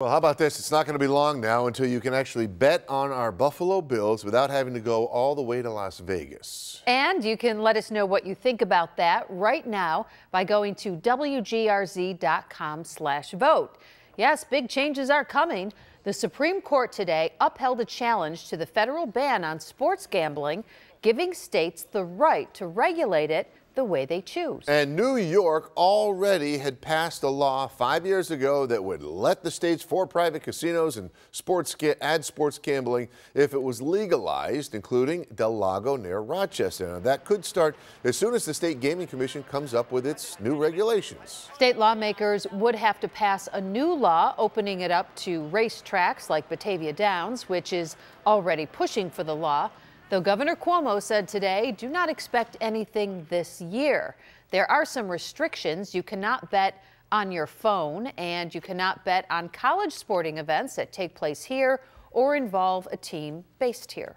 Well, how about this? It's not going to be long now until you can actually bet on our Buffalo Bills without having to go all the way to Las Vegas. And you can let us know what you think about that right now by going to WGRZ.com/vote. Yes, big changes are coming. The Supreme Court today upheld a challenge to the federal ban on sports gambling, giving states the right to regulate it the way they choose. And New York already had passed a law 5 years ago that would let the state's for-profit casinos and add sports gambling if it was legalized, including Del Lago near Rochester. Now, that could start as soon as the State Gaming Commission comes up with its new regulations. State lawmakers would have to pass a new law opening it up to racetracks like Batavia Downs, which is already pushing for the law. Though Governor Cuomo said today, do not expect anything this year. There are some restrictions. You cannot bet on your phone, and you cannot bet on college sporting events that take place here or involve a team based here.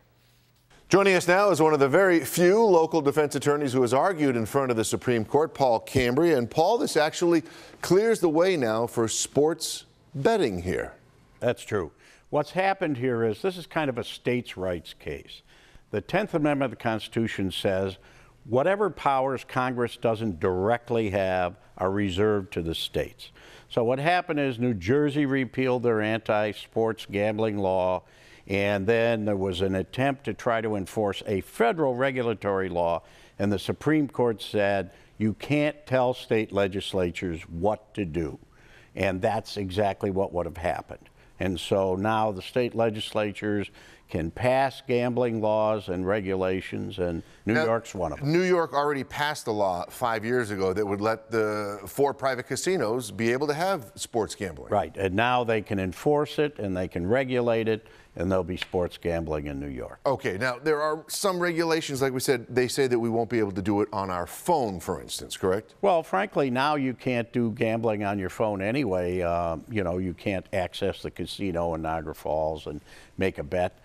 Joining us now is one of the very few local defense attorneys who has argued in front of the Supreme Court, Paul Cambria. And Paul, this actually clears the way now for sports betting here. That's true. What's happened here is this is kind of a states' rights case. The 10th Amendment of the Constitution says whatever powers Congress doesn't directly have are reserved to the states. So what happened is New Jersey repealed their anti-sports gambling law, and then there was an attempt to try to enforce a federal regulatory law, and the Supreme Court said you can't tell state legislatures what to do. And that's exactly what would have happened. And so now the state legislatures can pass gambling laws and regulations, and New York's one of them. New York already passed a law 5 years ago that would let the for-profit casinos be able to have sports gambling. Right, and now they can enforce it and they can regulate it, and there'll be sports gambling in New York. Okay, now there are some regulations, like we said, they say that we won't be able to do it on our phone, for instance, correct? Well, frankly, now you can't do gambling on your phone anyway. You know, you can't access the casino in Niagara Falls and make a bet.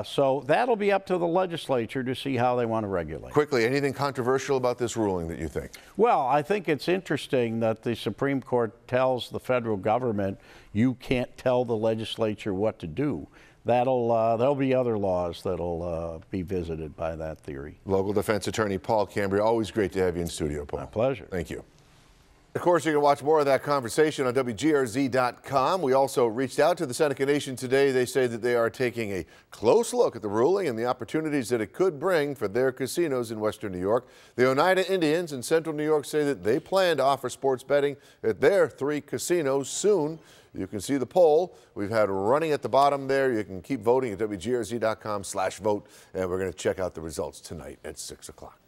So that'll be up to the legislature to see how they want to regulate. Quickly, anything controversial about this ruling that you think? Well, I think it's interesting that the Supreme Court tells the federal government you can't tell the legislature what to do. There'll be other laws that'll be visited by that theory. Local defense attorney Paul Cambria, always great to have you in studio, Paul. My pleasure. Thank you. Of course, you can watch more of that conversation on WGRZ.com. We also reached out to the Seneca Nation today. They say that they are taking a close look at the ruling and the opportunities that it could bring for their casinos in Western New York. The Oneida Indians in Central New York say that they plan to offer sports betting at their 3 casinos soon. You can see the poll we've had running at the bottom there. You can keep voting at WGRZ.com/vote, and we're going to check out the results tonight at 6 o'clock.